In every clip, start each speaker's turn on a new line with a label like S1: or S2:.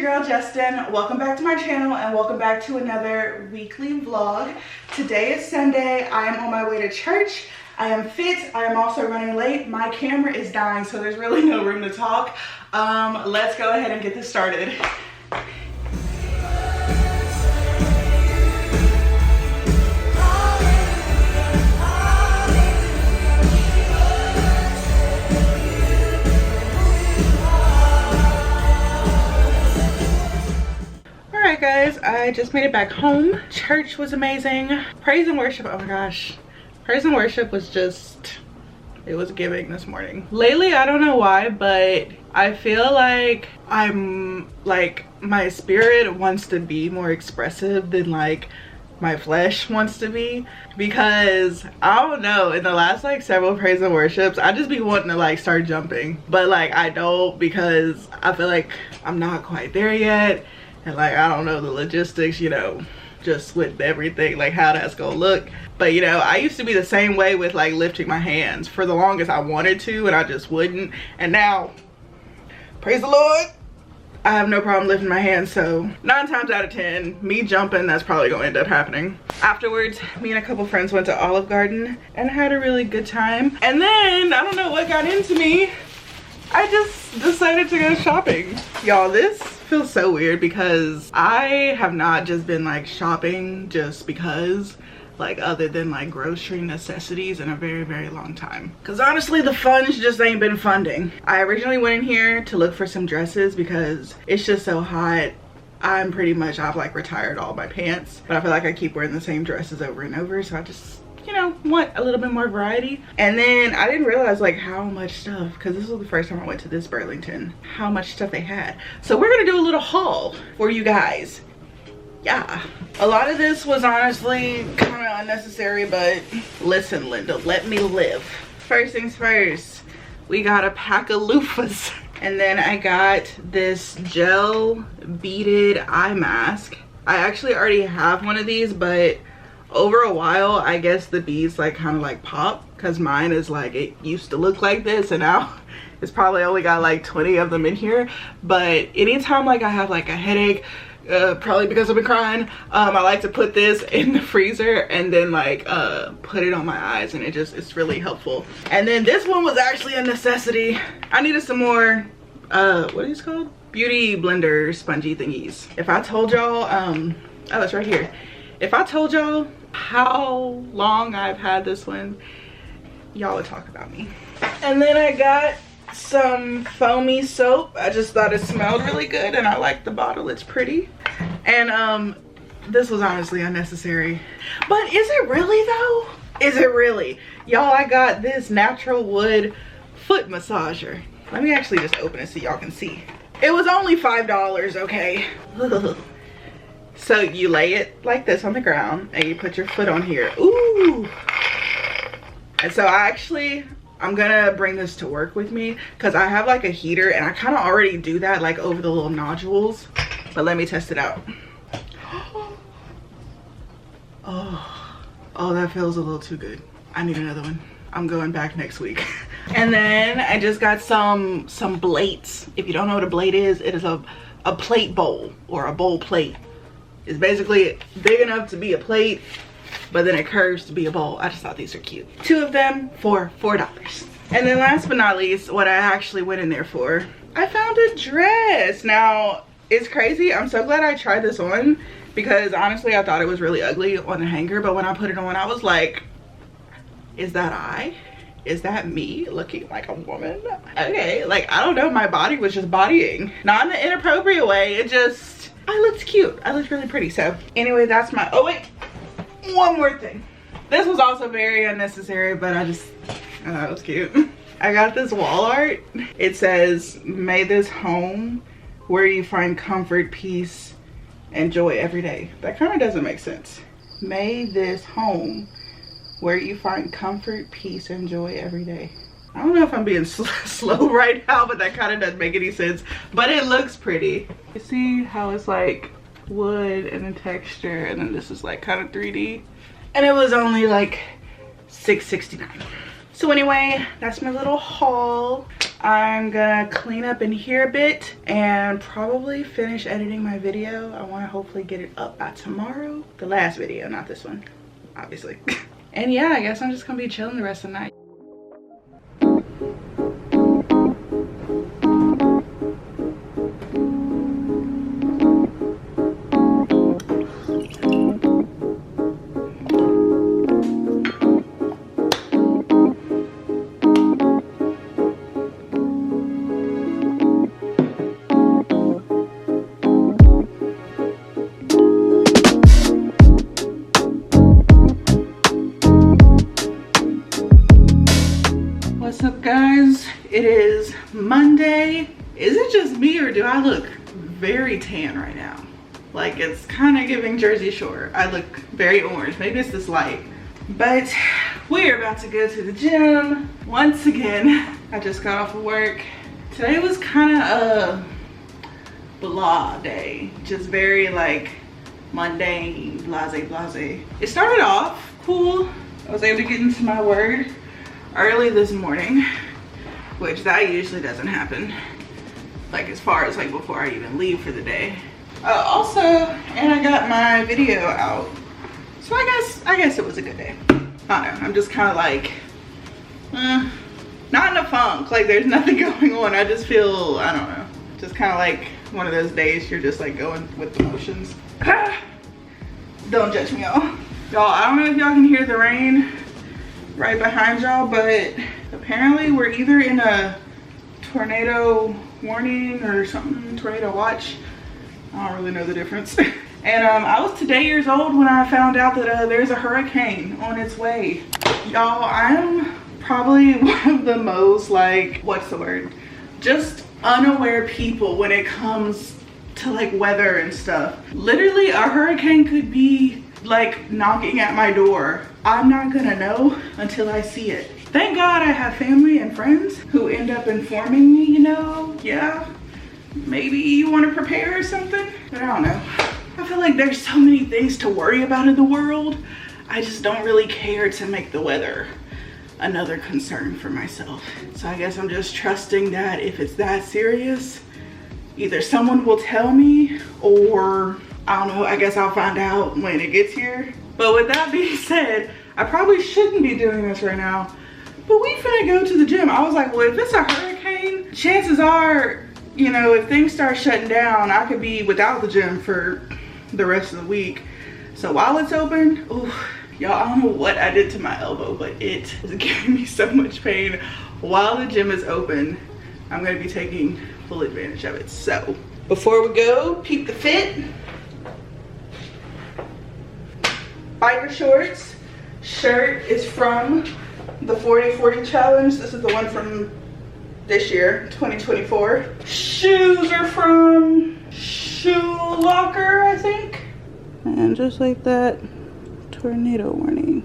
S1: girl Justin. Welcome back to my channel and welcome back to another weekly vlog. Today is Sunday. I am on my way to church. I am fit. I am also running late. My camera is dying, so there's really no room to talk. Let's go ahead and get this started. Alright guys, I just made it back home. Church was amazing. Praise and worship, oh my gosh. Praise and worship was just, it was giving this morning. Lately, I don't know why, but I feel like my spirit wants to be more expressive than like my flesh wants to be, because I don't know, in the last like several praise and worships I just be wanting to like start jumping, but like I don't, because I feel like I'm not quite there yet. And like, I don't know the logistics, you know, just with everything, like how that's gonna look. But you know, I used to be the same way with like lifting my hands. For the longest I wanted to and I just wouldn't. And now, praise the Lord, I have no problem lifting my hands. So 9 times out of 10, me jumping, that's probably gonna end up happening. Afterwards, me and a couple friends went to Olive Garden and had a really good time. And then, I don't know what got into me, I just decided to go shopping. Y'all, this feels so weird because I have not just been like shopping just because, like other than like grocery necessities, in a very, very long time. Because honestly, the funds just ain't been funding. I originally went in here to look for some dresses because it's just so hot. I've like retired all my pants, but I feel like I keep wearing the same dresses over and over, so I just, you know, want a little bit more variety. And then I didn't realize like how much stuff, because this was the first time I went to this Burlington, how much stuff they had. So we're gonna do a little haul for you guys. Yeah, a lot of this was honestly kind of unnecessary, but listen, Linda, let me live. First things first, we got a pack of loofahs. And then I got this gel beaded eye mask. I actually already have one of these, but over a while I guess the beads like kind of like pop, because mine is like, it used to look like this and now it's probably only got like 20 of them in here. But anytime like I have like a headache, probably because I've been crying, I like to put this in the freezer and then like put it on my eyes, and it's really helpful. And then this one was actually a necessity. I needed some more what are these called, beauty blender spongy thingies. If I told y'all oh, it's right here. If I told y'all how long I've had this one, y'all would talk about me. And then I got some foamy soap. I just thought it smelled really good and I like the bottle, it's pretty. And this was honestly unnecessary, but is it really though? Is it really? Y'all, I got this natural wood foot massager. Let me actually just open it so y'all can see. It was only $5, okay? So you lay it like this on the ground and you put your foot on here. Ooh. And so I'm gonna bring this to work with me because I have like a heater and I kind of already do that like over the little nodules. But let me test it out. Oh, that feels a little too good. I need another one. I'm going back next week. And then I just got some blades. If you don't know what a blade is, it is a plate bowl, or a bowl plate. It's basically big enough to be a plate, but then it curves to be a bowl. I just thought these are cute. 2 of them for $4. And then last but not least, what I actually went in there for, I found a dress. Now, it's crazy. I'm so glad I tried this on, because honestly, I thought it was really ugly on the hanger, but when I put it on, I was like, is that I? Is that me looking like a woman? Okay, like, I don't know, my body was just bodying. Not in an inappropriate way, I looked cute. I looked really pretty. So anyway, that's my, oh wait, one more thing. This was also very unnecessary, but I thought it was cute. I got this wall art. It says, may this home where you find comfort, peace, and joy every day. That kind of doesn't make sense. May this home where you find comfort, peace, and joy every day. I don't know if I'm being slow right now, but that kind of doesn't make any sense, but it looks pretty. You see how it's like wood and the texture, and then this is like kind of 3D, and it was only like $6.69. So anyway, that's my little haul. I'm gonna clean up in here a bit and probably finish editing my video. I want to hopefully get it up by tomorrow. The last video, not this one, obviously. And yeah, I guess I'm just gonna be chilling the rest of the night. What's up, guys? It is Monday. Is it just me or do I look very tan right now? Like, it's kind of giving Jersey Shore. I look very orange. Maybe it's this light. But we're about to go to the gym once again. I just got off of work. Today was kind of a blah day. Just very like mundane, blase. It started off cool. I was able to get into my word early this morning, which that usually doesn't happen, like as far as like before I even leave for the day. Also, and I got my video out, so I guess it was a good day. I don't know, I'm just kind of like not in a funk, like there's nothing going on. I just feel, I don't know, just kind of like one of those days you're just like going with the motions. Don't judge me, y'all. I don't know if y'all can hear the rain right behind y'all, but apparently we're either in a tornado warning or something, tornado watch. I don't really know the difference. And I was today years old when I found out that there's a hurricane on its way. Y'all, I'm probably one of the most like, what's the word? Just unaware people when it comes to like weather and stuff. Literally a hurricane could be like knocking at my door. I'm not gonna know until I see it. Thank God I have family and friends who end up informing me, you know, yeah, maybe you want to prepare or something, but I don't know. I feel like there's so many things to worry about in the world. I just don't really care to make the weather another concern for myself. So I guess I'm just trusting that if it's that serious, either someone will tell me or I don't know, I guess I'll find out when it gets here. But with that being said, I probably shouldn't be doing this right now, but we finna go to the gym. I was like, well, if it's a hurricane, chances are, you know, if things start shutting down, I could be without the gym for the rest of the week. So while it's open, ooh, y'all, I don't know what I did to my elbow, but it is giving me so much pain. While the gym is open, I'm gonna be taking full advantage of it. So before we go, peep the fit. Biker shorts. Shirt is from the 40-40 challenge. This is the one from this year, 2024. Shoes are from Shoe Locker, I think. And just like that, tornado warning.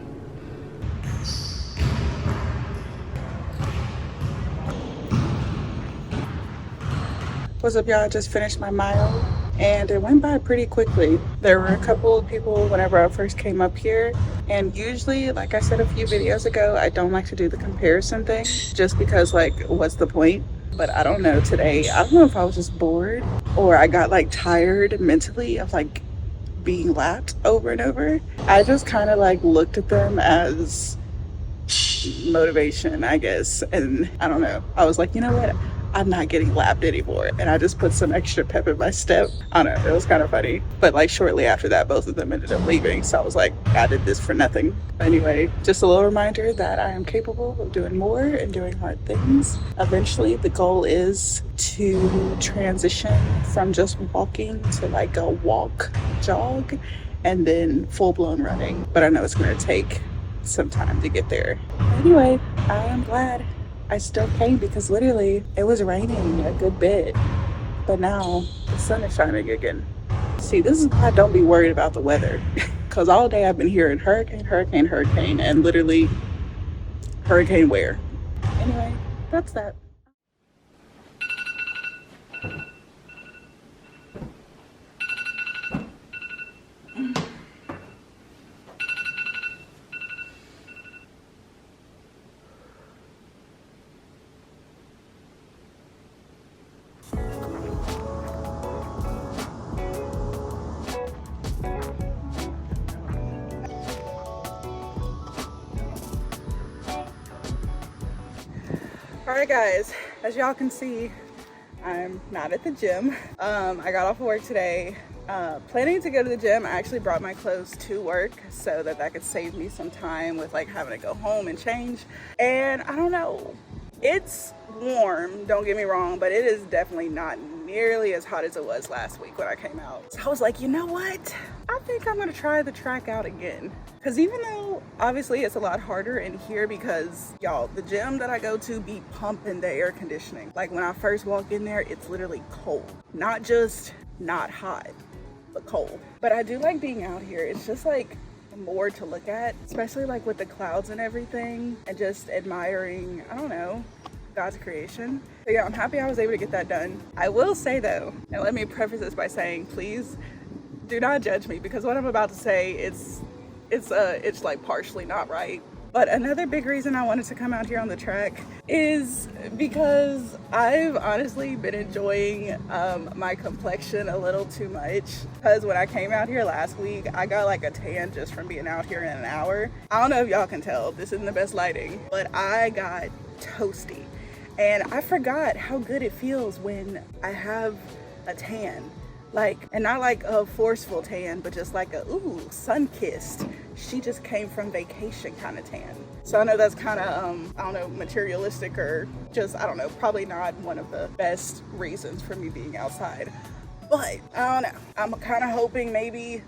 S1: What's up, y'all? I just finished my mile and it went by pretty quickly. There were a couple of people whenever I first came up here, and usually, like I said a few videos ago, I don't like to do the comparison thing just because, like, what's the point? But I don't know, today, I don't know if I was just bored or I got like tired mentally of like being lapped over and over. I just kind of like looked at them as motivation, I guess, and I don't know, I was like, you know what, I'm not getting lapped anymore, and I just put some extra pep in my step. I don't know, it was kind of funny. But like shortly after that, both of them ended up leaving, so I was like, I did this for nothing. Anyway, just a little reminder that I am capable of doing more and doing hard things. Eventually the goal is to transition from just walking to like a walk jog and then full-blown running, but I know it's going to take some time to get there. Anyway, I am glad I still came because literally it was raining a good bit, but now the sun is shining again. See, this is why I don't be worried about the weather, because all day I've been hearing hurricane, and literally hurricane where. Anyway, that's that. All right guys, as y'all can see, I'm not at the gym. I got off of work today, planning to go to the gym. I actually brought my clothes to work so that could save me some time with like having to go home and change. And I don't know, it's warm, don't get me wrong, but it is definitely not nearly as hot as it was last week when I came out. So I was like, you know what? I think I'm gonna try the track out again. Cause even though obviously it's a lot harder in here because y'all, the gym that I go to be pumping the air conditioning. Like when I first walk in there, it's literally cold. Not just not hot, but cold. But I do like being out here. It's just like more to look at, especially like with the clouds and everything, and just admiring, I don't know, God's creation. So yeah, I'm happy I was able to get that done. I will say though, and let me preface this by saying, please do not judge me, because what I'm about to say, it's like partially not right. But another big reason I wanted to come out here on the track is because I've honestly been enjoying my complexion a little too much. Because when I came out here last week, I got like a tan just from being out here in an hour. I don't know if y'all can tell, this isn't the best lighting, but I got toasty. And I forgot how good it feels when I have a tan. Like, and not like a forceful tan, but just like a, ooh, sun-kissed, she just came from vacation kind of tan. So I know that's kind of, I don't know, materialistic or just, I don't know, probably not one of the best reasons for me being outside. But I don't know, I'm kind of hoping maybe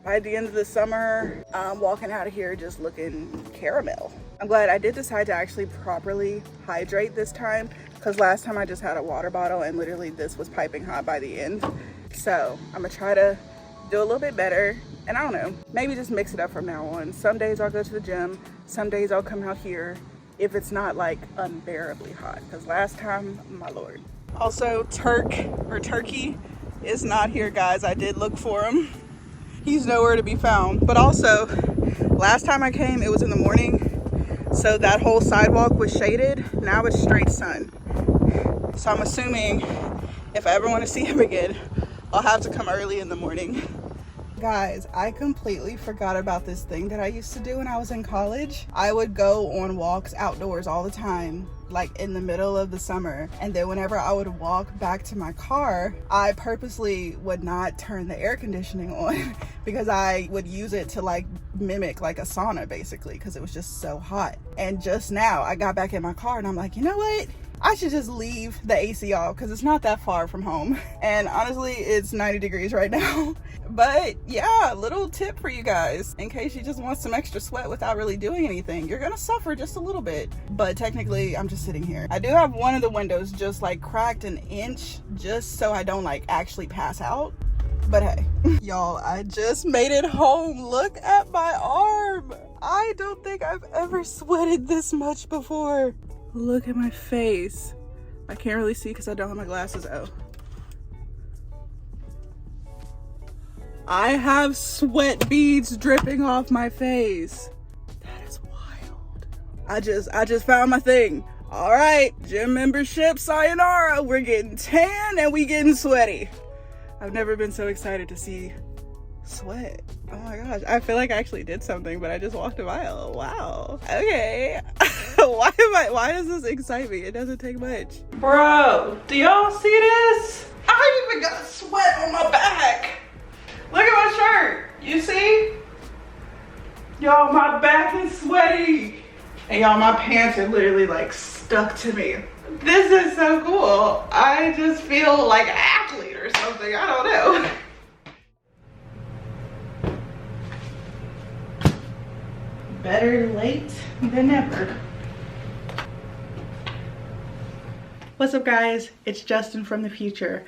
S1: by the end of the summer, I'm walking out of here just looking caramel. I'm glad I did decide to actually properly hydrate this time, because last time I just had a water bottle and literally this was piping hot by the end. So I'm gonna try to do a little bit better, and I don't know, maybe just mix it up from now on. Some days I'll go to the gym, some days I'll come out here if it's not like unbearably hot, because last time, my lord. Also, Turkey is not here, guys. I did look for him. He's nowhere to be found. But also, last time I came, it was in the morning, so that whole sidewalk was shaded. Now it's straight sun. So I'm assuming if I ever want to see him again, I'll have to come early in the morning. Guys, I completely forgot about this thing that I used to do when I was in college. I would go on walks outdoors all the time, like in the middle of the summer. And then whenever I would walk back to my car, I purposely would not turn the air conditioning on because I would use it to like mimic like a sauna basically, because it was just so hot. And just now I got back in my car and I'm like, you know what? I should just leave the AC off because it's not that far from home. And honestly, it's 90 degrees right now. But yeah, little tip for you guys, in case you just want some extra sweat without really doing anything. You're gonna suffer just a little bit, but technically I'm just sitting here. I do have one of the windows just like cracked an inch just so I don't like actually pass out. But hey, y'all, I just made it home. Look at my arm. I don't think I've ever sweated this much before. Look at my face. I can't really see because I don't have my glasses. Oh. I have sweat beads dripping off my face. That is wild. I just found my thing. All right, gym membership, sayonara. We're getting tan and we getting sweaty. I've never been so excited to see sweat. Oh my gosh, I feel like I actually did something, but I just walked a mile. Wow. Okay. Why does this excite me? It doesn't take much. Bro, do y'all see this? I even got sweat on my back. Look at my shirt. You see? Y'all, my back is sweaty. And y'all, my pants are literally like stuck to me. This is so cool. I just feel like an athlete or something. I don't know. Better late than never. What's up guys, it's Justin from the future.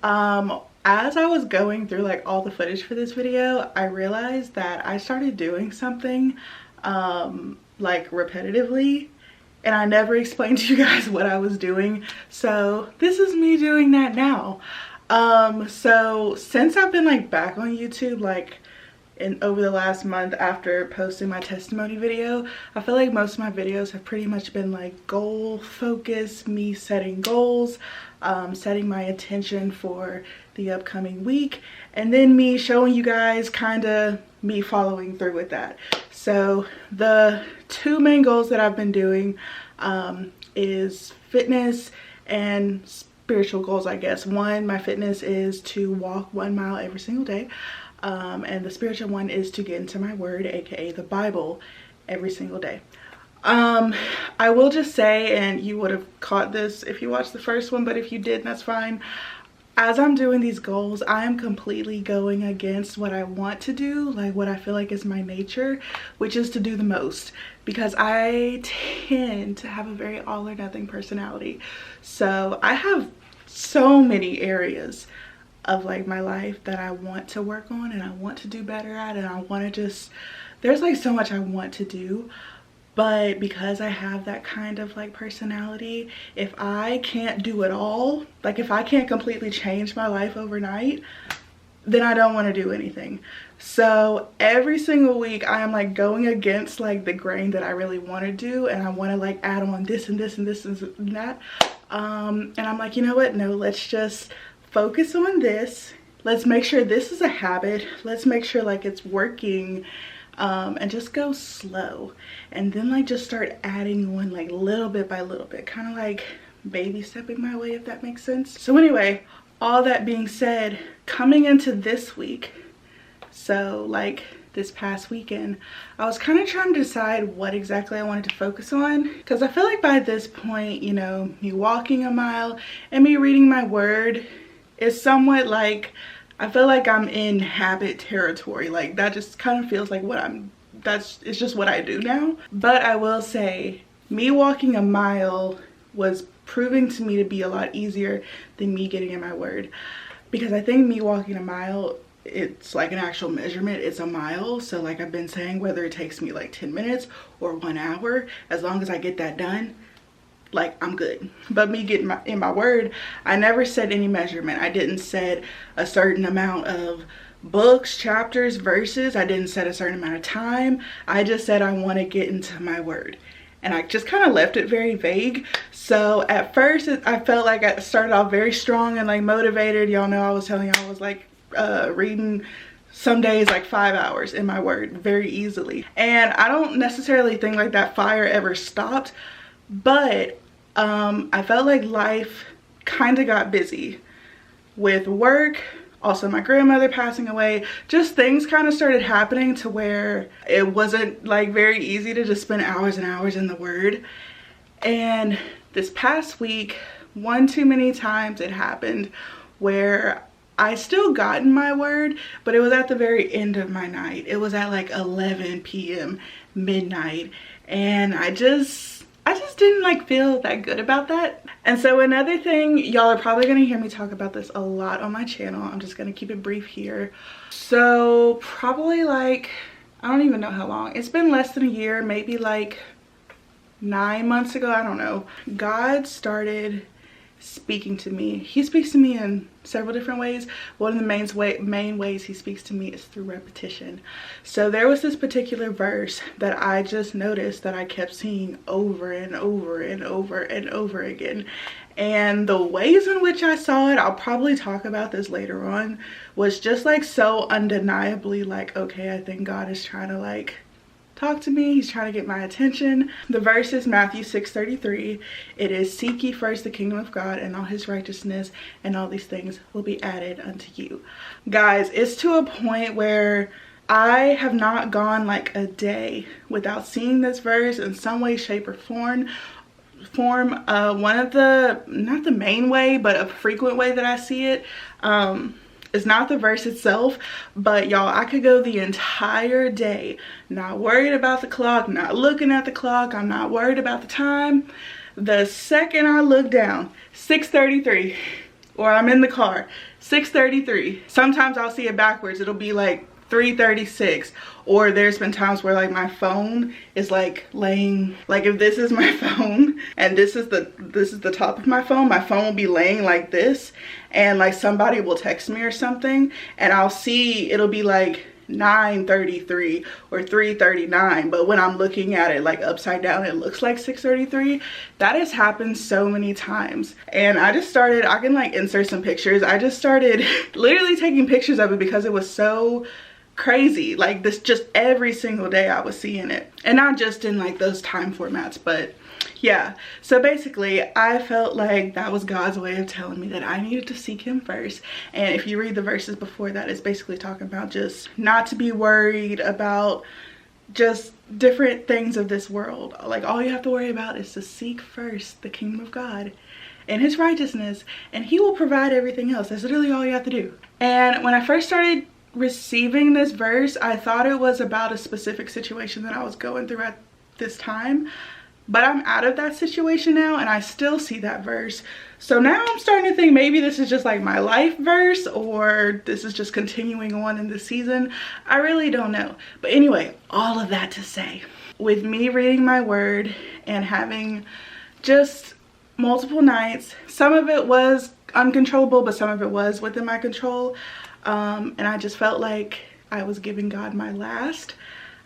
S1: As I was going through like all the footage for this video, I realized that I started doing something like repetitively, and I never explained to you guys what I was doing. So this is me doing that now. So since I've been like back on YouTube, like over the last month after posting my testimony video, I feel like most of my videos have pretty much been like goal focused, me setting goals, setting my intention for the upcoming week, and then me showing you guys kind of me following through with that. So the two main goals that I've been doing is fitness and spiritual goals, I guess. One, my fitness is to walk 1 mile every single day. And the spiritual one is to get into my word, aka the Bible, every single day. I will just say, and you would have caught this if you watched the first one, but if you did, that's fine. As I'm doing these goals, I am completely going against what I want to do, like what I feel like is my nature, which is to do the most, because I tend to have a very all or nothing personality. So I have so many areas of like my life that I want to work on and I want to do better at, and I want to just, there's like so much I want to do. But because I have that kind of like personality, if I can't do it all, like if I can't completely change my life overnight, then I don't want to do anything. So every single week I am like going against like the grain that I really want to do, and I want to like add on this and this and this and that. And I'm like, you know what? No, let's just focus on this. Let's make sure this is a habit. Let's make sure like it's working. And just go slow, and then like just start adding on like little bit by little bit, kind of like baby stepping my way, if that makes sense. So anyway, all that being said, coming into this week, so like this past weekend, I was kind of trying to decide what exactly I wanted to focus on, because I feel like by this point, you know, me walking a mile and me reading my word is somewhat like, I feel like I'm in habit territory. Like that just kind of feels like what it's just what I do now. But I will say, me walking a mile was proving to me to be a lot easier than me getting in my word. Because I think me walking a mile, it's like an actual measurement, it's a mile. So like I've been saying, whether it takes me like 10 minutes or 1 hour, as long as I get that done, like I'm good. But me getting in my word, I never set any measurement. I didn't set a certain amount of books, chapters, verses. I didn't set a certain amount of time. I just said I want to get into my word, and I just kind of left it very vague. So at first I felt like I started off very strong and like motivated. Y'all know I was telling y'all I was like reading some days like 5 hours in my word very easily, and I don't necessarily think like that fire ever stopped. But I felt like life kind of got busy with work, also my grandmother passing away. Just things kind of started happening to where it wasn't like very easy to just spend hours and hours in the word. And this past week, one too many times it happened where I still got in my word, but it was at the very end of my night. It was at like 11 p.m. midnight, and I just didn't like feel that good about that. And so another thing, y'all are probably gonna hear me talk about this a lot on my channel. I'm just gonna keep it brief here. So probably like, I don't even know how long. It's been less than a year, maybe like 9 months ago, I don't know. God started speaking to me. He speaks to me in several different ways. One of the main ways he speaks to me is through repetition. So there was this particular verse that I just noticed that I kept seeing over and over and over and over again. And the ways in which I saw it, I'll probably talk about this later on, was just like so undeniably like, okay, I think God is trying to like talk to me. He's trying to get my attention. The verse is Matthew 6:33. It is, seek ye first the kingdom of God and all his righteousness, and all these things will be added unto you. Guys, it's to a point where I have not gone like a day without seeing this verse in some way, shape, or form. One of the, not the main way, but a frequent way that I see it, it's not the verse itself, but y'all, I could go the entire day not worried about the clock, not looking at the clock. I'm not worried about the time. The second I look down, 6:33, or I'm in the car, 6:33. Sometimes I'll see it backwards. It'll be like 3:36, or there's been times where like my phone is like laying, like if this is my phone and this is the top of my phone will be laying like this, and like somebody will text me or something, and I'll see it'll be like 9:33 or 3:39, but when I'm looking at it like upside down, it looks like 6:33. That has happened so many times, and I can like insert some pictures. I just started literally taking pictures of it because it was so crazy. Like this, just every single day I was seeing it, and not just in like those time formats, but yeah. So basically I felt like that was God's way of telling me that I needed to seek him first. And if you read the verses before that, it's basically talking about just not to be worried about just different things of this world. Like all you have to worry about is to seek first the kingdom of God and his righteousness, and he will provide everything else. That's literally all you have to do. And when I first started receiving this verse, I thought it was about a specific situation that I was going through at this time, but I'm out of that situation now and I still see that verse. So now I'm starting to think maybe this is just like my life verse, or this is just continuing on in the season. I really don't know. But anyway, all of that to say, with me reading my word and having just multiple nights, some of it was uncontrollable, but some of it was within my control. And I just felt like I was giving God my last.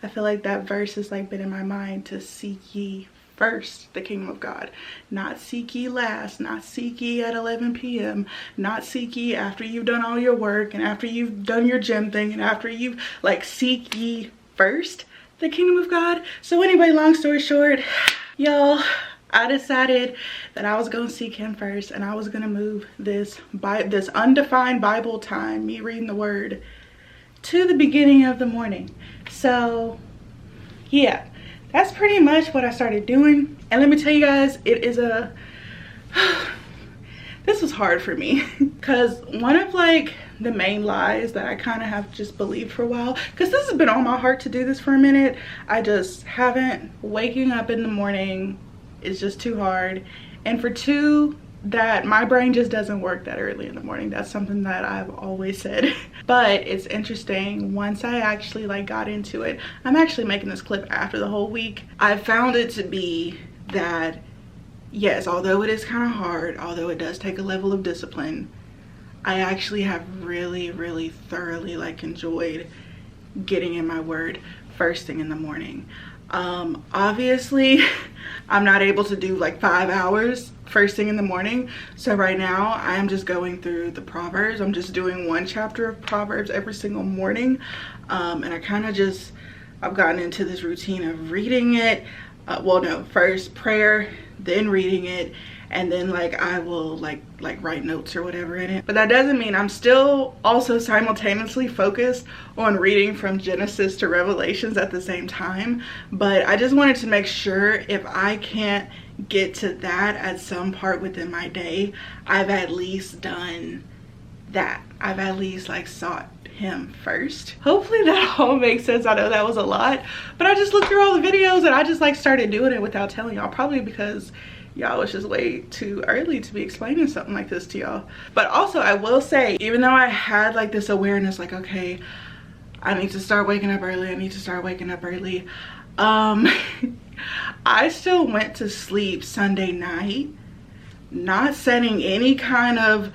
S1: I feel like that verse has like been in my mind, to seek ye first the kingdom of God, not seek ye last, not seek ye at 11 p.m, not seek ye after you've done all your work and after you've done your gym thing and after you've like, seek ye first the kingdom of God. So anyway, long story short, y'all, I decided that I was gonna seek him first, and I was gonna move this undefined Bible time, me reading the word, to the beginning of the morning. So yeah, that's pretty much what I started doing. And let me tell you guys, it is a this was hard for me because one of like the main lies that I kind of have just believed for a while, because this has been on my heart to do this for a minute, I just haven't. Waking up in the morning is just too hard, and for two, that my brain just doesn't work that early in the morning. That's something that I've always said. But it's interesting, once I actually like got into it, I'm actually making this clip after the whole week, I found it to be that yes, although it is kind of hard, although it does take a level of discipline, I actually have really thoroughly like enjoyed getting in my word first thing in the morning. Obviously I'm not able to do like 5 hours first thing in the morning, so right now I am just going through the Proverbs. I'm just doing one chapter of Proverbs every single morning, and I kind of just, I've gotten into this routine of reading it. Well, no, first prayer, then reading it, and then like I will like write notes or whatever in it. But that doesn't mean I'm still also simultaneously focused on reading from Genesis to Revelations at the same time. But I just wanted to make sure if I can't get to that at some part within my day, I've at least done that. I've at least like sought him first. Hopefully that all makes sense. I know that was a lot, but I just looked through all the videos and I just like started doing it without telling y'all, probably because y'all, it's just way too early to be explaining something like this to y'all. But also I will say, even though I had like this awareness, like, okay, I need to start waking up early, I need to start waking up early, I still went to sleep Sunday night not setting any kind of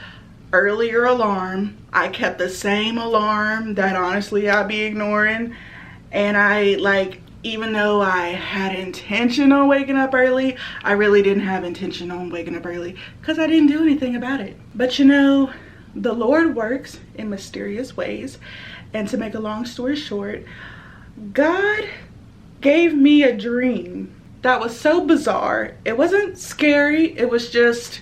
S1: earlier alarm. I kept the same alarm that honestly I'd be ignoring, and I like, even though I had intention on waking up early, I really didn't have intention on waking up early because I didn't do anything about it. But you know, the Lord works in mysterious ways, and to make a long story short, God gave me a dream that was so bizarre. It wasn't scary, it was just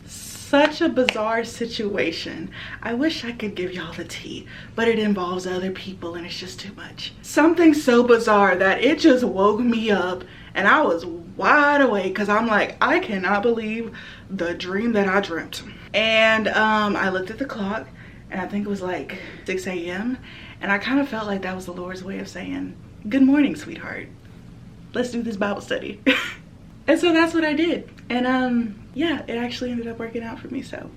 S1: such a bizarre situation. I wish I could give y'all the tea, but it involves other people and it's just too much. Something so bizarre that it just woke me up and I was wide awake because I'm like, I cannot believe the dream that I dreamt. And I looked at the clock and I think it was like 6 a.m. and I kind of felt like that was the Lord's way of saying, good morning, sweetheart. Let's do this Bible study. And so that's what I did. And yeah, it actually ended up working out for me. So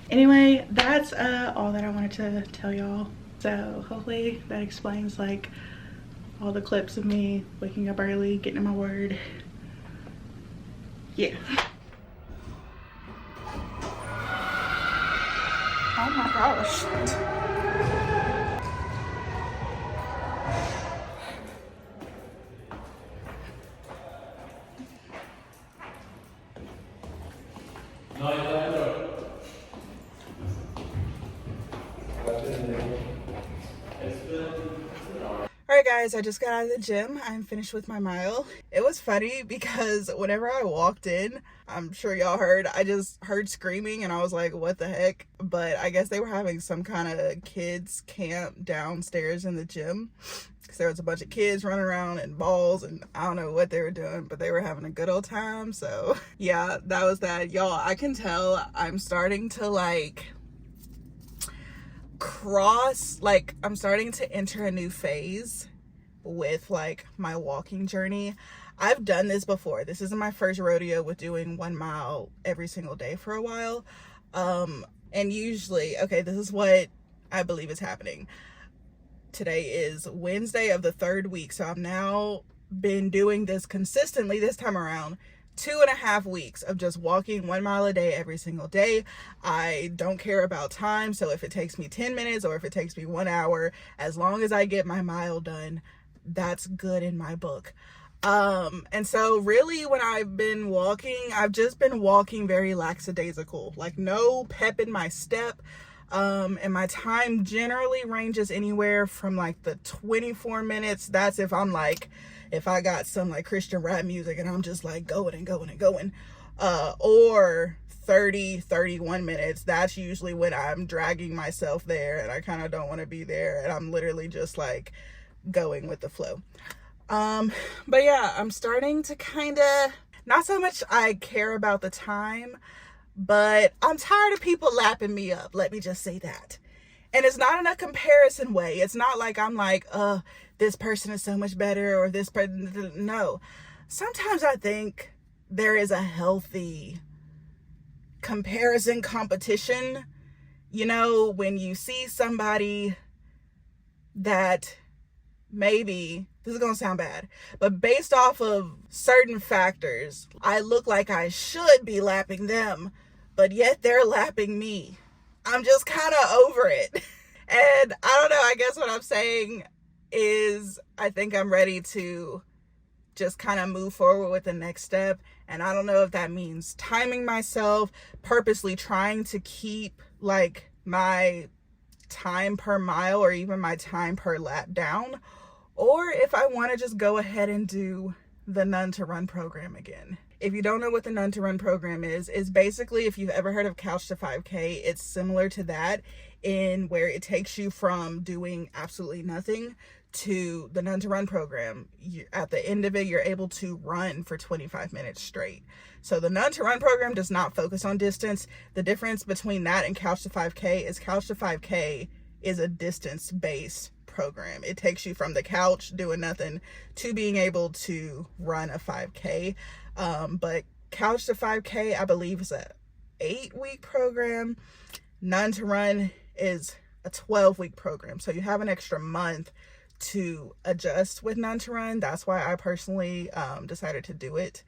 S1: anyway, that's all that I wanted to tell y'all. So hopefully that explains like all the clips of me waking up early, getting in my word. Yeah. Oh my gosh.
S2: No,
S1: guys, I just got out of the gym. I'm finished with my mile. It was funny because whenever I walked in, I'm sure y'all heard, I just heard screaming and I was like, what the heck? But I guess they were having some kind of kids camp downstairs in the gym. Because there was a bunch of kids running around and balls and I don't know what they were doing, but they were having a good old time. So yeah, that was that. Y'all, I can tell I'm starting to I'm starting to enter a new phase with my walking journey. I've done this before. This isn't my first rodeo with doing 1 mile every single day for a while. And usually, okay, this is what I believe is happening. Today is Wednesday of the 3rd week. So I've now been doing this consistently this time around. 2.5 weeks of just walking 1 mile a day every single day. I don't care about time. So if it takes me 10 minutes or if it takes me 1 hour, as long as I get my mile done, that's good in my book. And so really when I've been walking, I've just been walking very lackadaisical, no pep in my step. And my time generally ranges anywhere from the 24 minutes. That's if I'm if I got some Christian rap music and I'm just going and going and going, or 31 minutes. That's usually when I'm dragging myself there and I kind of don't want to be there. And I'm literally just going with the flow. But yeah, I'm starting to not so much I care about the time, but I'm tired of people lapping me up. Let me just say that. And it's not in a comparison way. It's not I'm this person is so much better or this person. No. Sometimes I think there is a healthy comparison competition. When you see somebody that maybe, this is going to sound bad, but based off of certain factors, I look like I should be lapping them, but yet they're lapping me. I'm just kind of over it. And I don't know, I guess what I'm saying is I think I'm ready to just kind of move forward with the next step. And I don't know if that means timing myself, purposely trying to keep my time per mile or even my time per lap down, or if I want to just go ahead and do the None to Run program again. If you don't know what the None to Run program is basically, if you've ever heard of Couch to 5K, it's similar to that in where it takes you from doing absolutely nothing to the None to Run program. At the end of it, you're able to run for 25 minutes straight. So the None to Run program does not focus on distance. The difference between that and Couch to 5K is Couch to 5K is a distance-based program. It takes you from the couch doing nothing to being able to run a 5K. But Couch to 5K, I believe, is a 8-week program. None to Run is a 12-week program. So you have an extra month to adjust with None to Run. That's why I personally decided to do it.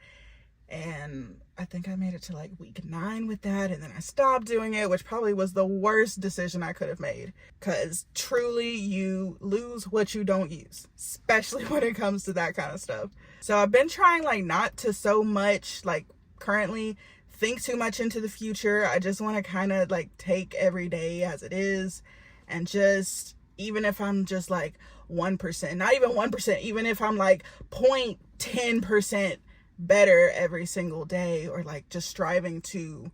S1: And I think I made it to week 9 with that, and then I stopped doing it, which probably was the worst decision I could have made, because truly you lose what you don't use, especially when it comes to that kind of stuff. So I've been trying not to so much currently think too much into the future. I just want to kind of take every day as it is, and just, even if I'm just 1%, not even 1%, even if I'm 0.10% better every single day, or just striving to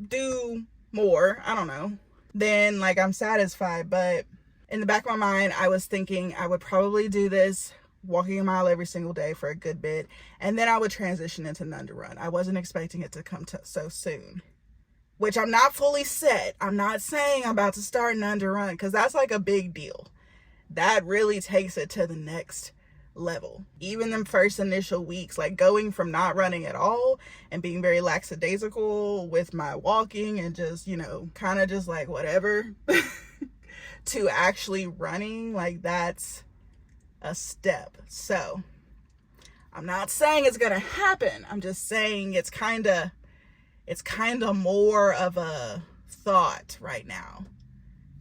S1: do more, I don't know, then I'm satisfied. But in the back of my mind, I was thinking I would probably do this walking a mile every single day for a good bit, and then I would transition into None to Run. I wasn't expecting it to come so soon, which I'm not fully set. I'm not saying I'm about to start None to Run, because that's a big deal. That really takes it to the next level. Even them first initial weeks, going from not running at all and being very lackadaisical with my walking and just kind of just whatever to actually running, that's a step. So I'm not saying it's gonna happen, I'm just saying it's kind of more of a thought right now.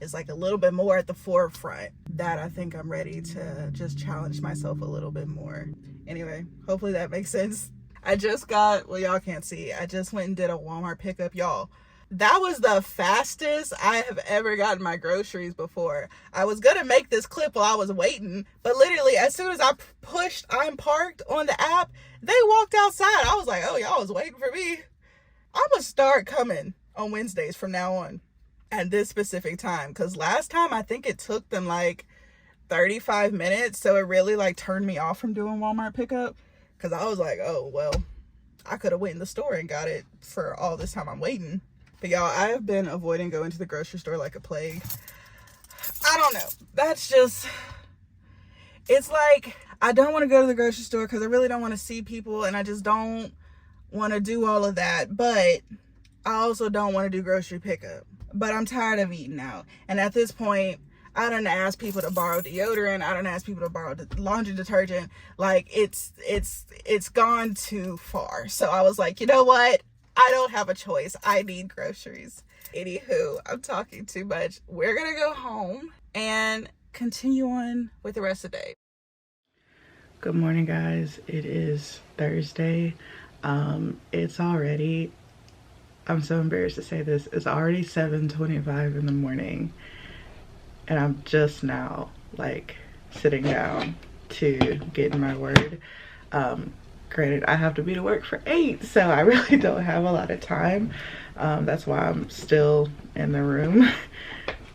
S1: Is a little bit more at the forefront, that I think I'm ready to just challenge myself a little bit more. Anyway, hopefully that makes sense. I just got, well, y'all can't see, I just went and did a Walmart pickup. Y'all, That was the fastest I have ever gotten my groceries before. I was gonna make this clip while I was waiting, but literally as soon as I pushed I'm parked on the app, they walked outside. I was like, oh, y'all was waiting for me. I'm gonna start coming on Wednesdays from now on at this specific time, because last time I think it took them like 35 minutes, so it really like turned me off from doing Walmart pickup, because I was like, oh well, I could have went in the store and got it for all this time I'm waiting. But y'all, I have been avoiding going to the grocery store like a plague. I don't know. That's just, it's like, I don't want to go to the grocery store because I really don't want to see people, and I just don't want to do all of that. But I also don't want to do grocery pickup. But I'm tired of eating out. And at this point, I don't ask people to borrow deodorant. I don't ask people to borrow laundry detergent. Like, it's gone too far. So I was like, you know what? I don't have a choice. I need groceries. Anywho, I'm talking too much. We're gonna go home and continue on with the rest of the day. Good morning, guys. It is Thursday. It's already, I'm so embarrassed to say this, it's already 7:25 in the morning, and I'm just now like sitting down to get in my word. Granted, I have to be to work for 8, so I really don't have a lot of time. That's why I'm still in the room.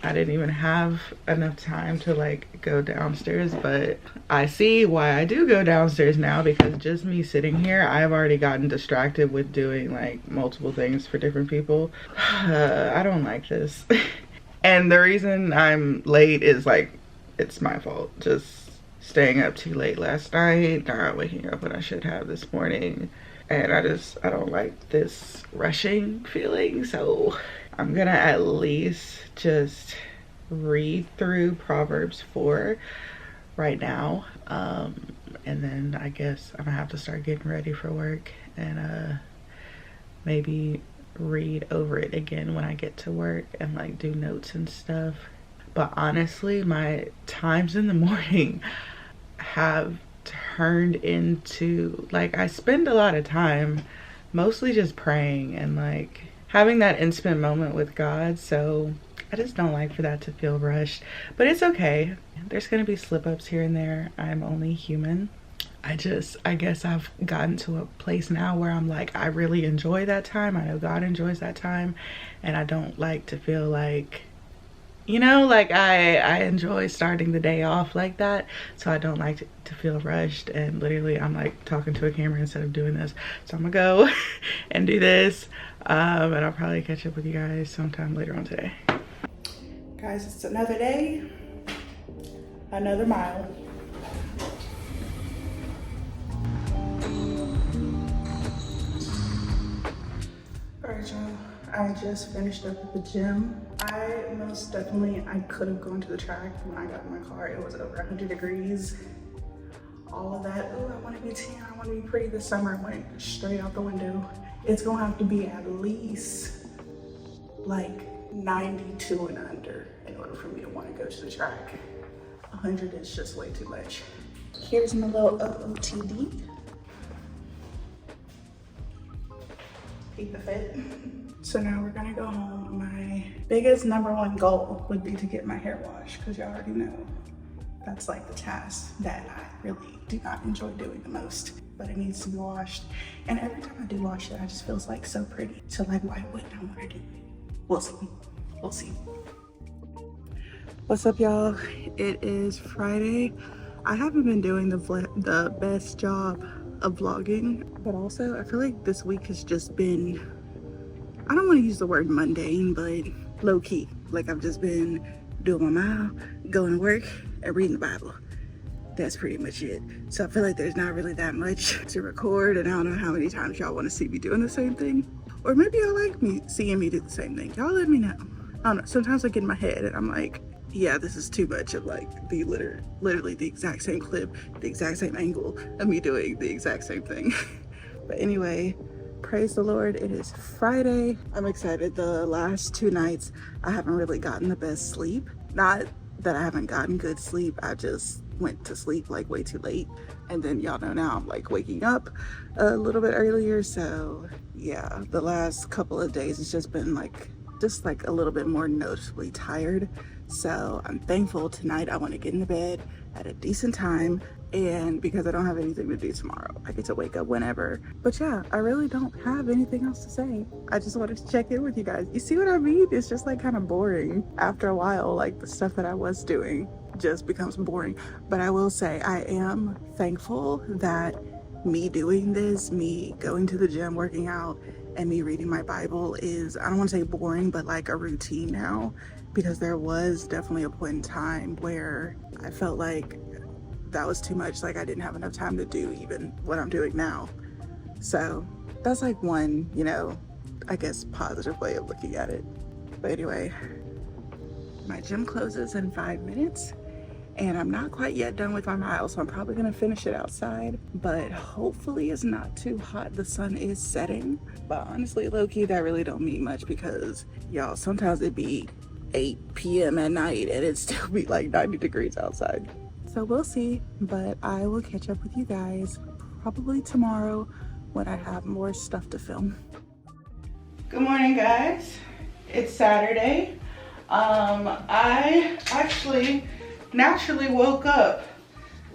S1: I didn't even have enough time to like go downstairs, but I see why I do go downstairs now, because just me sitting here, I've already gotten distracted with doing like multiple things for different people. I don't like this. And the reason I'm late is like, it's my fault. Just staying up too late last night, not waking up when I should have this morning. And I don't like this rushing feeling. So I'm gonna at least just read through Proverbs 4 right now. And then I guess I'm gonna have to start getting ready for work and maybe read over it again when I get to work and like do notes and stuff. But honestly, my times in the morning have turned into like, I spend a lot of time mostly just praying and like having that intimate moment with God. So I just don't like for that to feel rushed, but it's okay. There's gonna be slip-ups here and there. I'm only human. I guess I've gotten to a place now where I'm like, I really enjoy that time. I know God enjoys that time, and I don't like to feel like, you know, like I enjoy starting the day off like that, so I don't like to feel rushed. And literally I'm like talking to a camera instead of doing this, so I'm gonna go and do this, and I'll probably catch up with you guys sometime later on today. Guys, it's another day, another mile. Alright, y'all, I just finished up at the gym. I could have gone to the track. When I got in my car, it was over 100 degrees. All of that, oh, I want to be tan, I want to be pretty this summer, went straight out the window. It's gonna have to be at least like 92 and under in order for me to want to go to the track. 100 is just way too much. Here's my little OOTD. Keep the fit. So now we're gonna go home. My biggest #1 goal would be to get my hair washed, because y'all already know that's like the task that I really do not enjoy doing the most, but it needs to be washed. And every time I do wash it, I just feels like so pretty. So like, why wouldn't I want to do it? We'll see. We'll see. What's up, y'all? It is Friday. I haven't been doing the best job of vlogging, but also I feel like this week has just been, I don't want to use the word mundane, but low-key. Like, I've just been doing my mile, going to work, and reading the Bible. That's pretty much it. So I feel like there's not really that much to record, and I don't know how many times y'all want to see me doing the same thing. Or maybe y'all like me seeing me do the same thing. Y'all let me know. I don't know. Sometimes I get in my head and I'm like, yeah, this is too much of like the literally the exact same clip, the exact same angle of me doing the exact same thing. But anyway, praise the Lord, it is Friday. I'm excited. The last 2 nights I haven't really gotten the best sleep. Not that I haven't gotten good sleep, I just went to sleep like way too late, and then y'all know now I'm like waking up a little bit earlier. So yeah, the last couple of days it's just been just like a little bit more noticeably tired. So I'm thankful tonight I want to get into bed at a decent time, and because I don't have anything to do tomorrow, I get to wake up whenever. But yeah, I really don't have anything else to say. I just wanted to check in with you guys. You see what I mean? It's just like kind of boring after a while. Like the stuff that I was doing just becomes boring. But I will say I am thankful that me doing this, me going to the gym, working out, and me reading my Bible is, I don't want to say boring, but like a routine now, because there was definitely a point in time where I felt like that was too much. Like I didn't have enough time to do even what I'm doing now. So that's like one, I guess positive way of looking at it. But anyway, my gym closes in 5 minutes. And I'm not quite yet done with my mile, so I'm probably gonna finish it outside, but hopefully it's not too hot. The sun is setting, but honestly, low-key, that really don't mean much because, y'all, sometimes it be 8 p.m. at night and it still be like 90 degrees outside. So we'll see, but I will catch up with you guys probably tomorrow when I have more stuff to film. Good morning, guys. It's Saturday. I actually naturally woke up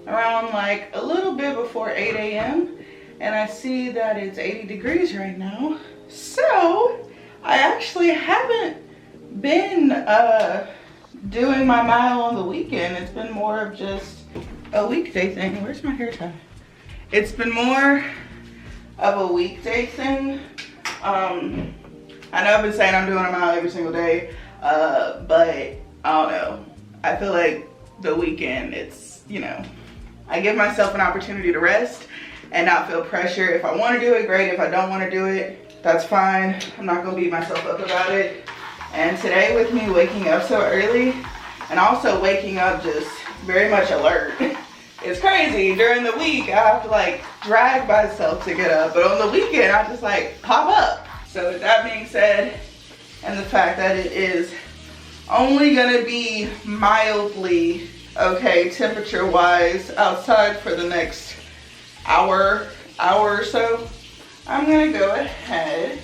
S1: around like a little bit before 8 a.m. and I see that it's 80 degrees right now. So I actually haven't been doing my mile on the weekend. It's been more of just a weekday thing. Where's my hair tie? It's been more of a weekday thing. I know I've been saying I'm doing a mile every single day, but I don't know. I feel like the weekend, it's, I give myself an opportunity to rest and not feel pressure. If I want to do it, great. If I don't want to do it, that's fine. I'm not going to beat myself up about it. And today with me waking up so early and also waking up just very much alert, it's crazy. During the week, I have to like drag myself to get up, but on the weekend, I just like pop up. So with that being said, and the fact that it is only gonna be mildly okay temperature wise outside for the next hour or so, I'm gonna go ahead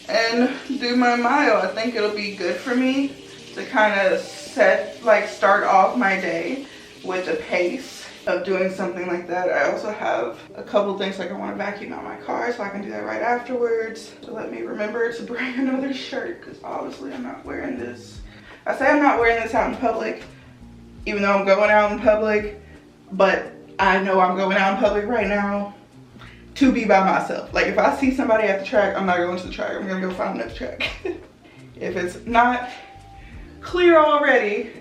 S1: and do my mile. I think it'll be good for me to kind of start off my day with a pace of doing something like that. I also have a couple things, like I want to vacuum out my car, so I can do that right afterwards. So let me remember to bring another shirt, because obviously I'm not wearing this. I say I'm not wearing this out in public, even though I'm going out in public, but I know I'm going out in public right now to be by myself. Like if I see somebody at the track, I'm not going to the track. I'm gonna go find another track. If it's not clear already,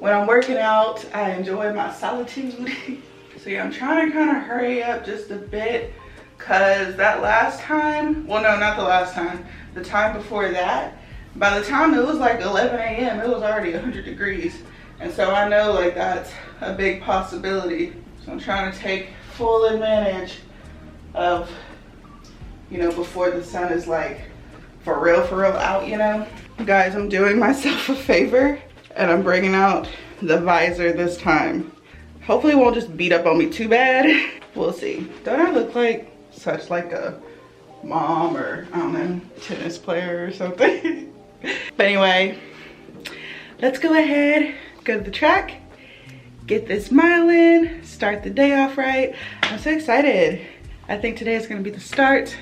S1: when I'm working out, I enjoy my solitude. So yeah, I'm trying to kind of hurry up just a bit, cause that last time, well no, not the last time, the time before that, by the time it was like 11 a.m., it was already 100 degrees. And so I know like that's a big possibility. So I'm trying to take full advantage of, before the sun is like for real out, Guys, I'm doing myself a favor and I'm bringing out the visor this time. Hopefully it won't just beat up on me too bad. We'll see. Don't I look like such like a mom or, I don't know, tennis player or something? But anyway, let's go ahead, go to the track, get this mile in, start the day off right. I'm so excited. I think today is gonna be the start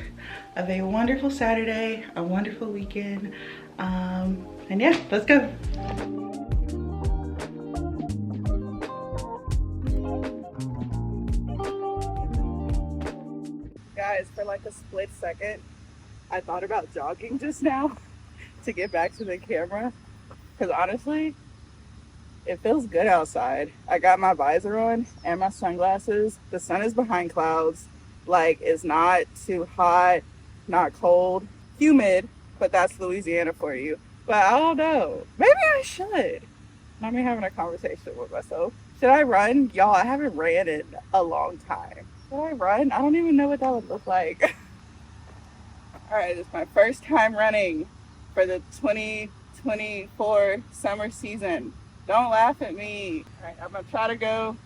S1: of a wonderful Saturday, a wonderful weekend. And yeah, let's go. Guys, for like a split second, I thought about jogging just now to get back to the camera. Because honestly, it feels good outside. I got my visor on and my sunglasses. The sun is behind clouds. Like, it's not too hot, not cold, humid, but that's Louisiana for you. But I don't know. Maybe I should. I'm having a conversation with myself. Should I run? Y'all, I haven't ran in a long time. Should I run? I don't even know what that would look like. All right, it's my first time running for the 2024 summer season. Don't laugh at me. All right, I'm gonna try to go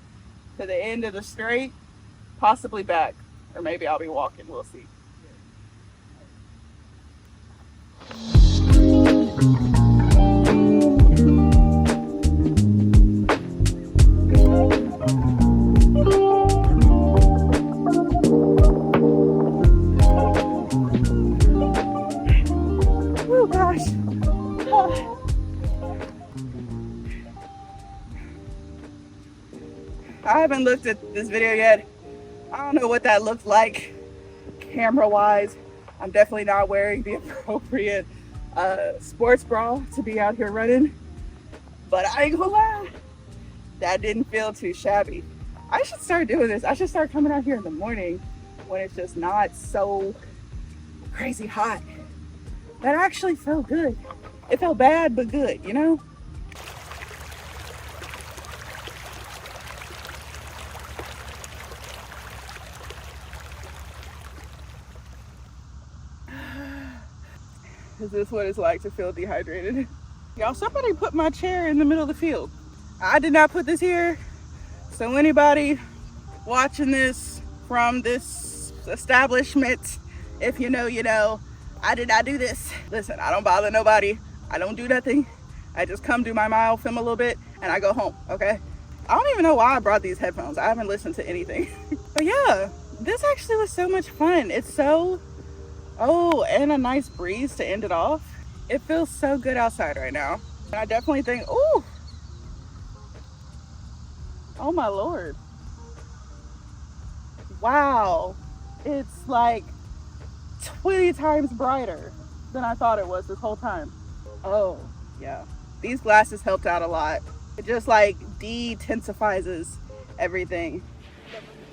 S1: to the end of the straight, possibly back.
S2: Or maybe I'll be walking, we'll see. Oh gosh. Oh. I haven't looked at this video yet. I don't know what that looks like camera wise. I'm definitely not wearing the appropriate sports bra to be out here running, but I ain't gonna lie, that didn't feel too shabby. I should start doing this. I should start coming out here in the morning when it's just not so crazy hot. That actually felt good. It felt bad, but good, you know? Is this what it's like to feel dehydrated? Y'all, somebody put my chair in the middle of the field. I did not put this here. So anybody watching this from this establishment, if you know, you know, I did not do this. Listen, I don't bother nobody. I don't do nothing. I just come do my mile, film a little bit, and I go home, okay? I don't even know why I brought these headphones. I haven't listened to anything. But yeah, this actually was so much fun. It's so, oh, and a nice breeze to end it off. It feels so good outside right now. And I definitely think, ooh, oh my Lord. Wow, it's like 20 times brighter than I thought it was this whole time. Oh, yeah. These glasses helped out a lot. It just like de-intensifies everything.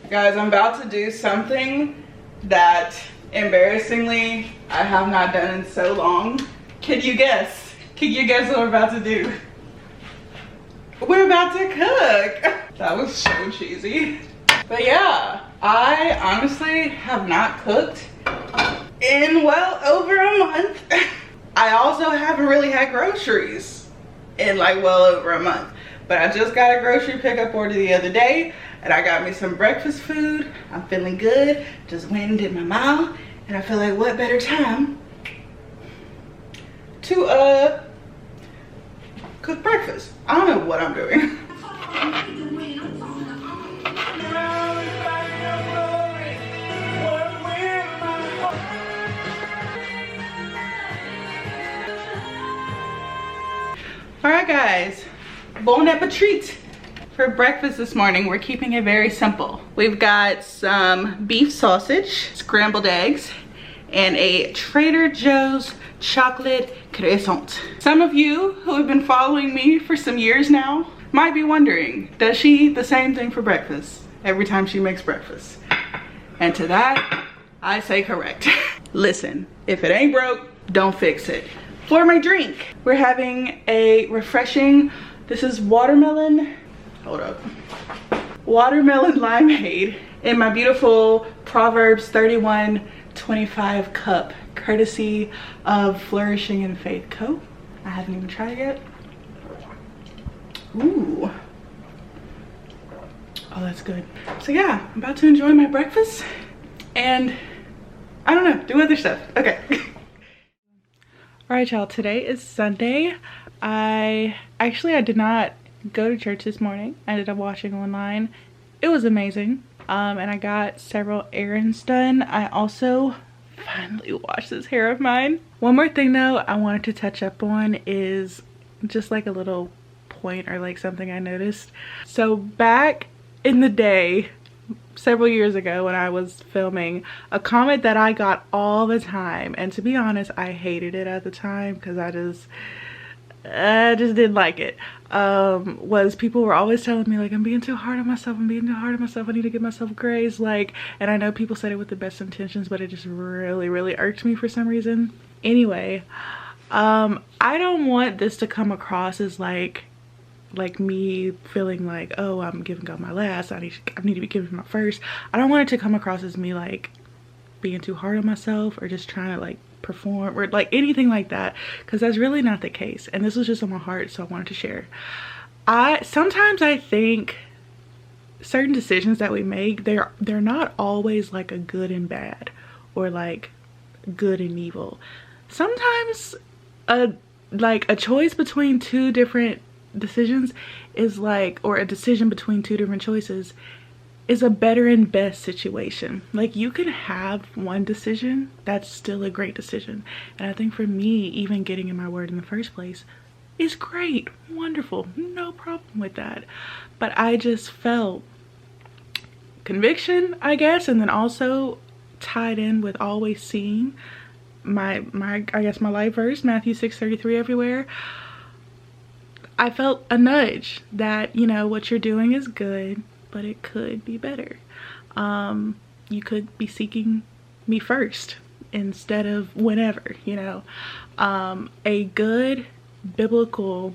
S2: Guys, I'm about to do something that embarrassingly I have not done in so long. Can you guess? Can you guess what we're about to do? We're about to cook. That was so cheesy. But yeah, I honestly have not cooked in well over a month. I also haven't really had groceries in like well over a month. But I just got a grocery pickup order the other day and I got me some breakfast food. I'm feeling good. Just went and did my mile. And I feel like what better time to cook breakfast. I don't know what I'm doing. All right guys, bon appetit. For breakfast this morning, we're keeping it very simple. We've got some beef sausage, scrambled eggs, and a Trader Joe's chocolate croissant. Some of you who have been following me for some years now might be wondering, does she eat the same thing for breakfast every time she makes breakfast? And to that, I say correct. Listen, if it ain't broke, don't fix it. For my drink, we're having a refreshing, this is watermelon, hold up, watermelon limeade in my beautiful Proverbs 31:25 cup, courtesy of Flourishing in Faith Co. I haven't even tried it yet. Ooh. Oh, that's good. So yeah, I'm about to enjoy my breakfast and I don't know, do other stuff. Okay. All right, y'all, today is Sunday. I did not go to church this morning. I ended up watching online. It was amazing. And I got several errands done. I also finally washed this hair of mine. One more thing though I wanted to touch up on is just like a little point or like something I noticed. So back in the day, several years ago when I was filming, a comment that I got all the time, and to be honest I hated it at the time because I just didn't like it, was people were always telling me like, I'm being too hard on myself, I need to give myself grace, like, and I know people said it with the best intentions, but it just really irked me for some reason. Anyway, I don't want this to come across as like me feeling like, oh, I'm giving God my last, I need to be giving my first. I don't want it to come across as me like being too hard on myself or just trying to like perform or like anything like that, because that's really not the case, and this was just on my heart, so I wanted to share. Sometimes I think certain decisions that we make, they're not always like a good and bad or like good and evil. Sometimes a choice between two different decisions is like, or a decision between two different choices is a better and best situation. Like, you can have one decision that's still a great decision, and I think for me, even getting in my word in the first place is great, wonderful, no problem with that. But I just felt conviction, I guess, and then also tied in with always seeing my I guess my life verse, Matthew 6:33 everywhere. I felt a nudge that, you know, what you're doing is good, but it could be better. You could be seeking me first instead of whenever, you know. A good biblical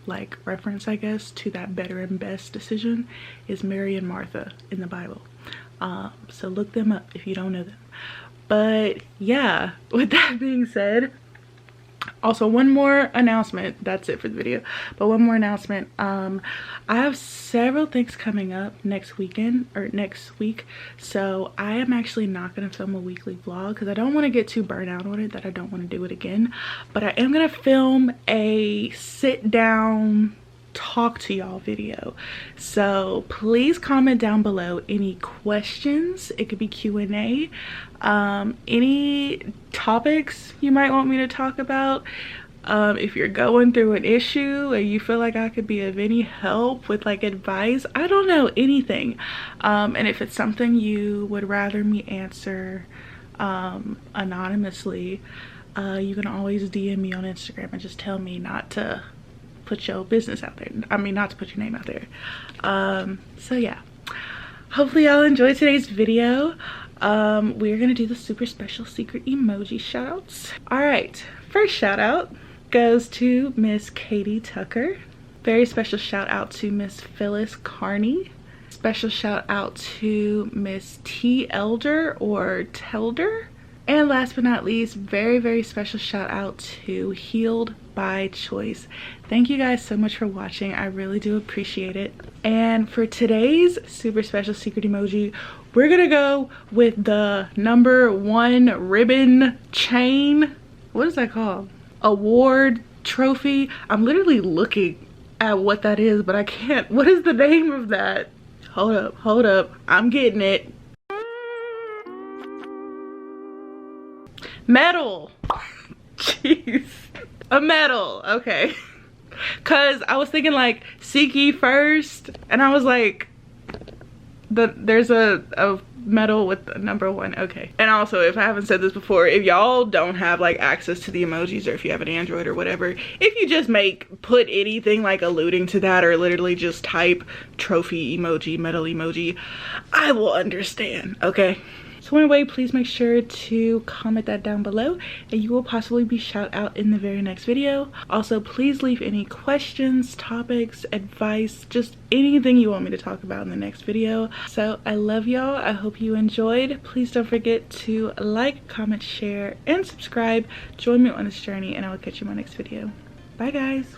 S2: like reference, I guess, to that better and best decision is Mary and Martha in the Bible. So look them up if you don't know them. But yeah, with that being said, also one more announcement, that's it for the video, but one more announcement. I have several things coming up next weekend or next week, so I am actually not going to film a weekly vlog because I don't want to get too burnt out on it that I don't want to do it again. But I am going to film a sit down talk to y'all video, so please comment down below any questions. It could be Q&A, any topics you might want me to talk about. If you're going through an issue and you feel like I could be of any help with like advice, I don't know, anything. And if it's something you would rather me answer anonymously, you can always DM me on Instagram and just tell me not to put your business out there. I mean, not to put your name out there. So yeah, hopefully y'all enjoyed today's video. We're gonna do the super special secret emoji shoutouts. All right, first shout out goes to Miss Katie Tucker. Very special shout out to Miss Phyllis Carney. Special shout out to Miss T Elder or Telder. And last but not least, very, very special shout out to Healed by Choice. Thank you guys so much for watching. I really do appreciate it. And for today's super special secret emoji, we're gonna go with the #1 ribbon chain. What is that called? Award trophy. I'm literally looking at what that is, but I can't. What is the name of that? Hold up. I'm getting it. Medal. Jeez. A medal. Okay. Cause I was thinking like seek ye first, and I was like, there's a medal with the #1. Okay. And also, if I haven't said this before, if y'all don't have like access to the emojis, or if you have an Android or whatever, if you just put anything like alluding to that, or literally just type trophy emoji, medal emoji, I will understand. Okay. So anyway, please make sure to comment that down below and you will possibly be shout out in the very next video. Also, please leave any questions, topics, advice, just anything you want me to talk about in the next video. So I love y'all. I hope you enjoyed. Please don't forget to like, comment, share, and subscribe. Join me on this journey, and I will catch you in my next video. Bye guys.